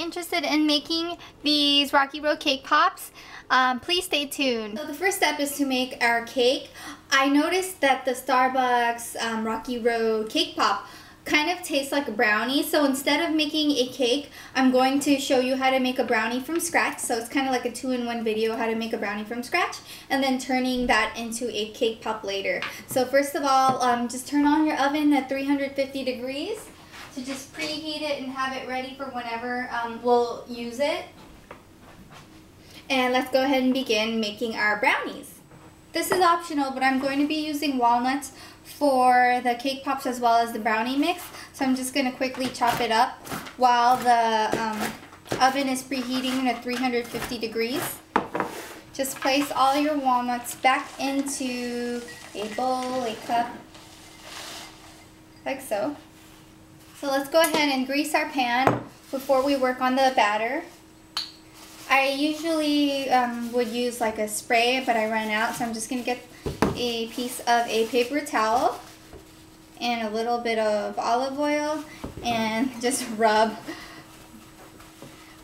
interested in making these Rocky Road cake pops, please stay tuned. So the first step is to make our cake. I noticed that the Starbucks Rocky Road cake pop kind of tastes like a brownie, so instead of making a cake, I'm going to show you how to make a brownie from scratch. So it's kind of like a 2-in-1 video, how to make a brownie from scratch, and then turning that into a cake pop later. So first of all, just turn on your oven at 350 degrees to just preheat it and have it ready for whenever we'll use it. And let's go ahead and begin making our brownies. This is optional, but I'm going to be using walnuts for the cake pops as well as the brownie mix. So I'm just going to quickly chop it up while the oven is preheating at 350 degrees. Just place all your walnuts back into a bowl, a cup, like so. So let's go ahead and grease our pan before we work on the batter. I usually would use like a spray, but I ran out, so I'm just going to get a piece of a paper towel and a little bit of olive oil and just rub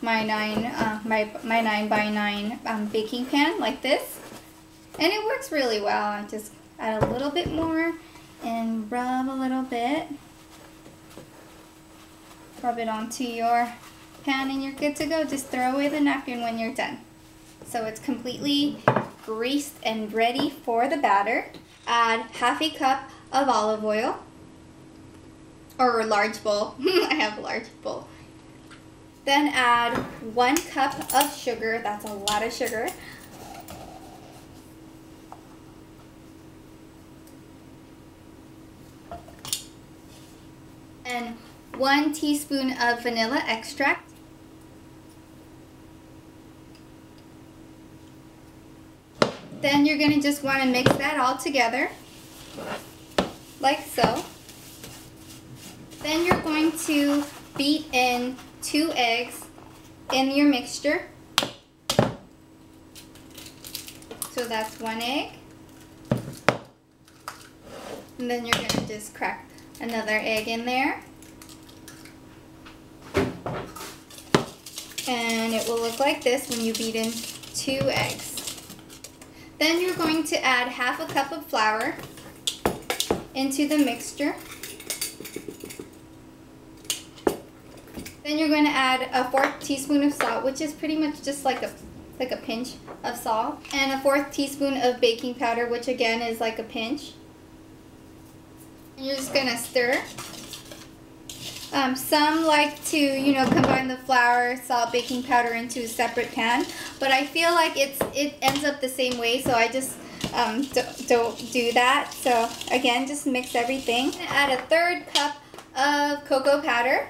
my 9 by 9 baking pan like this. And it works really well. I just add a little bit more and rub a little bit. Rub it onto your pan and you're good to go. Just throw away the napkin when you're done. So it's completely greased and ready for the batter. Add half a cup of olive oil, or a large bowl. I have a large bowl. Then add 1 cup of sugar. That's a lot of sugar. And 1 teaspoon of vanilla extract. Then you're going to just want to mix that all together, like so. Then you're going to beat in 2 eggs in your mixture. So that's 1 egg. And then you're going to just crack another egg in there. And it will look like this when you beat in 2 eggs. Then you're going to add half a cup of flour into the mixture. Then you're going to add a 1/4 teaspoon of salt, which is pretty much just like a pinch of salt, and a 1/4 teaspoon of baking powder, which again is like a pinch. And you're just going to stir. Some like to, combine the flour, salt, baking powder into a separate pan, but I feel like it ends up the same way, so I just don't do that. So again, just mix everything. Add a 1/3 cup of cocoa powder.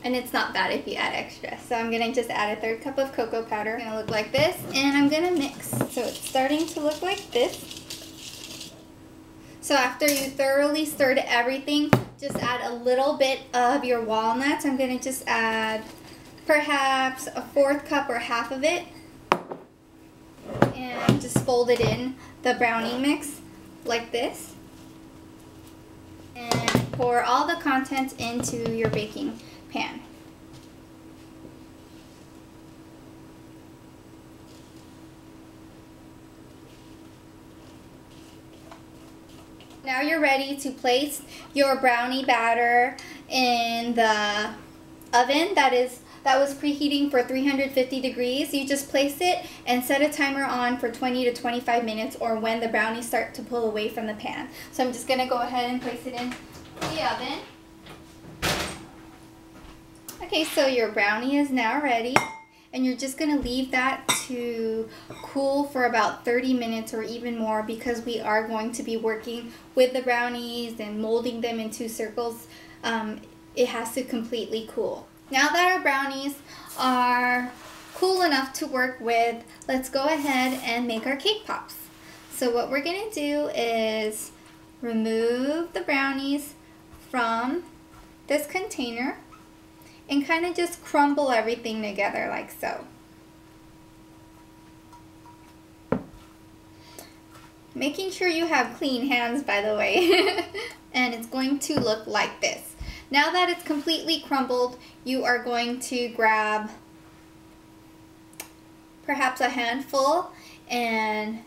And it's not bad if you add extra. So I'm going to just add a 1/3 cup of cocoa powder. It's going to look like this, and I'm going to mix. So it's starting to look like this. So after you thoroughly stirred everything, just add a little bit of your walnuts. I'm going to just add perhaps a 1/4 cup or half of it. And just fold it in the brownie mix like this. And pour all the contents into your baking pan. Now you're ready to place your brownie batter in the oven that was preheating for 350 degrees. You just place it and set a timer on for 20 to 25 minutes, or when the brownies start to pull away from the pan. So I'm just going to go ahead and place it in the oven. Okay, so your brownie is now ready, and you're just going to leave that to cool for about 30 minutes or even more, because we are going to be working with the brownies and molding them into circles. It has to completely cool. Now that our brownies are cool enough to work with, let's go ahead and make our cake pops. So what we're going to do is remove the brownies from this container and kind of just crumble everything together like so. Making sure you have clean hands, by the way. and it's going to look like this. Now that it's completely crumbled, you are going to grab perhaps a handful and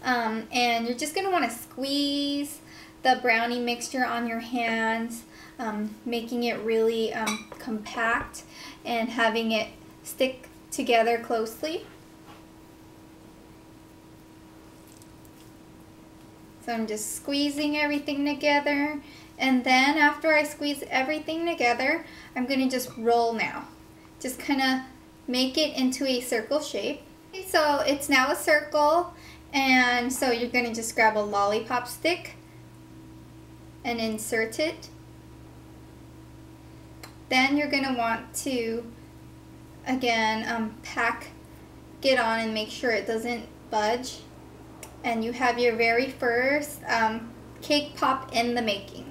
you're just going to want to squeeze the brownie mixture on your hands, making it really compact and having it stick together closely. So I'm just squeezing everything together, and then after I squeeze everything together, I'm going to just roll now. Just kind of make it into a circle shape. Okay, so it's now a circle, and so you're going to just grab a lollipop stick and insert it. Then you're going to want to, again, pack it on and make sure it doesn't budge. And you have your very first cake pop in the making.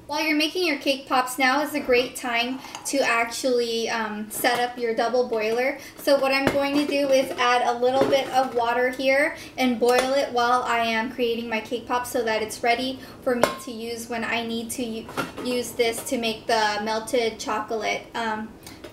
While you're making your cake pops, now is a great time to actually set up your double boiler. So what I'm going to do is add a little bit of water here and boil it while I am creating my cake pops so that it's ready for me to use when I need to use this to make the melted chocolate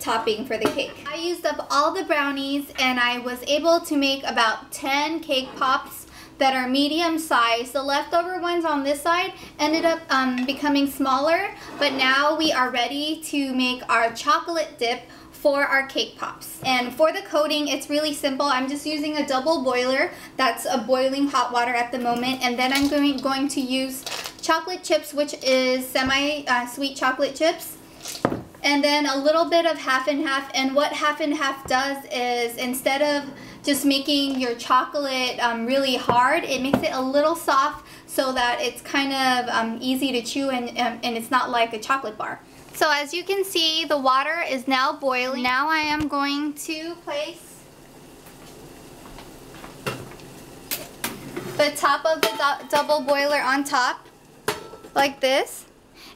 topping for the cake. I used up all the brownies and I was able to make about 10 cake pops that are medium size. The leftover ones on this side ended up becoming smaller, but now we are ready to make our chocolate dip for our cake pops. And for the coating, it's really simple. I'm just using a double boiler that's a boiling hot water at the moment, and then I'm going to use chocolate chips, which is semi-sweet chocolate chips. And then a little bit of half and half, and what half and half does is instead of just making your chocolate really hard, it makes it a little soft so that it's kind of easy to chew and it's not like a chocolate bar. So as you can see, the water is now boiling. Now I am going to place the top of the double boiler on top like this.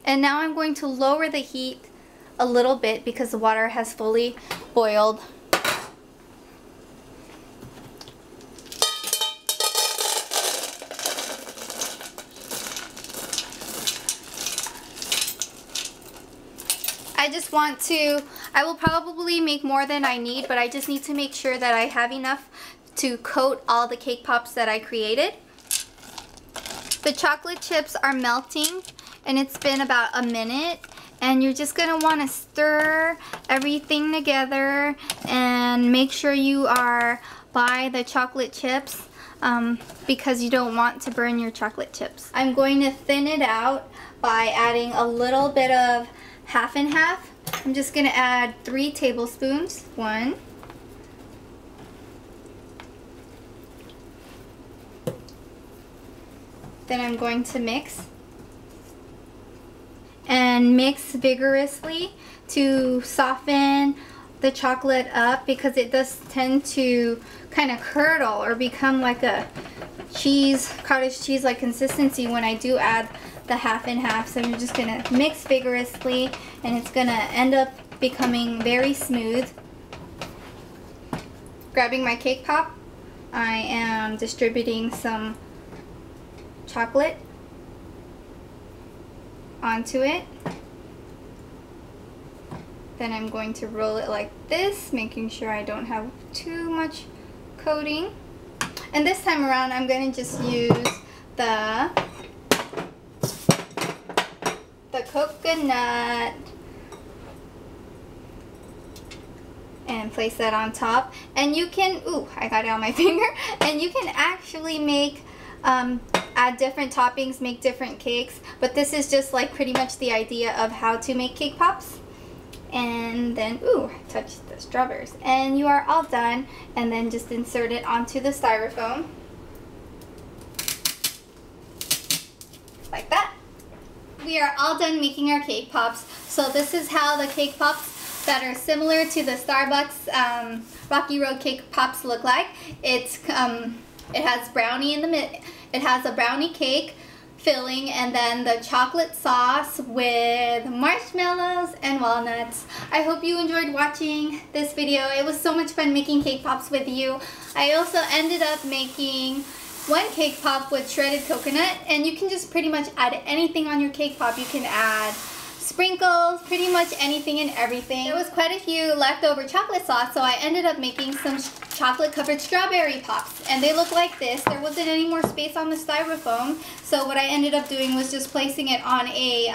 And now I'm going to lower the heat a little bit because the water has fully boiled. I will probably make more than I need, but I just need to make sure that I have enough to coat all the cake pops that I created. The chocolate chips are melting and it's been about a minute. And you're just going to want to stir everything together and make sure you are by the chocolate chips because you don't want to burn your chocolate chips. I'm going to thin it out by adding a little bit of half and half. I'm just going to add 3 tablespoons. 1. Then I'm going to mix. And mix vigorously to soften the chocolate up because it does tend to kind of curdle or become like a cottage cheese like consistency when I do add the half and half. So you're just going to mix vigorously and it's going to end up becoming very smooth. Grabbing my cake pop, I am distributing some chocolate onto it. Then I'm going to roll it like this, making sure I don't have too much coating. And this time around I'm going to just use the coconut and place that on top. And you can, ooh, I got it on my finger. And you can actually make add different toppings, make different cakes, but this is just like pretty much the idea of how to make cake pops. And then, ooh, I touched the strawberries. And you are all done, and then just insert it onto the styrofoam. Like that. We are all done making our cake pops. So this is how the cake pops that are similar to the Starbucks Rocky Road cake pops look like. It has brownie in the middle. It has a brownie cake filling and then the chocolate sauce with marshmallows and walnuts. I hope you enjoyed watching this video. It was so much fun making cake pops with you. I also ended up making one cake pop with shredded coconut, and you can just pretty much add anything on your cake pop. You can add sprinkles, pretty much anything and everything. There was quite a few leftover chocolate sauce, so I ended up making some chocolate covered strawberry pops, and they look like this. There wasn't any more space on the styrofoam, so what I ended up doing was just placing it on a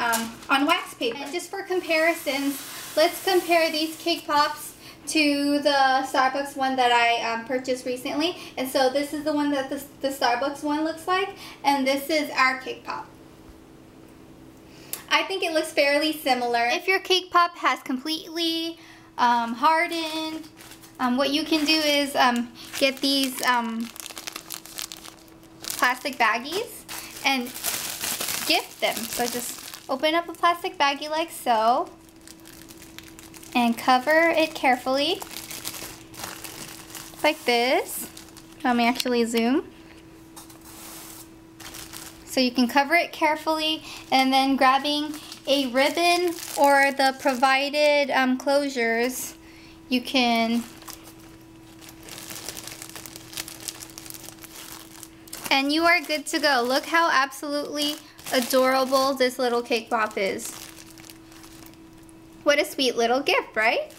on wax paper. And just for comparisons, let's compare these cake pops to the Starbucks one that I purchased recently. And so this is the one that the Starbucks one looks like, and this is our cake pop. I think it looks fairly similar. If your cake pop has completely hardened, what you can do is get these plastic baggies and gift them. So just open up a plastic baggie like so and cover it carefully like this. Let me actually zoom. So you can cover it carefully, and then grabbing a ribbon or the provided closures, you can, and you are good to go. Look how absolutely adorable this little cake pop is. What a sweet little gift, right?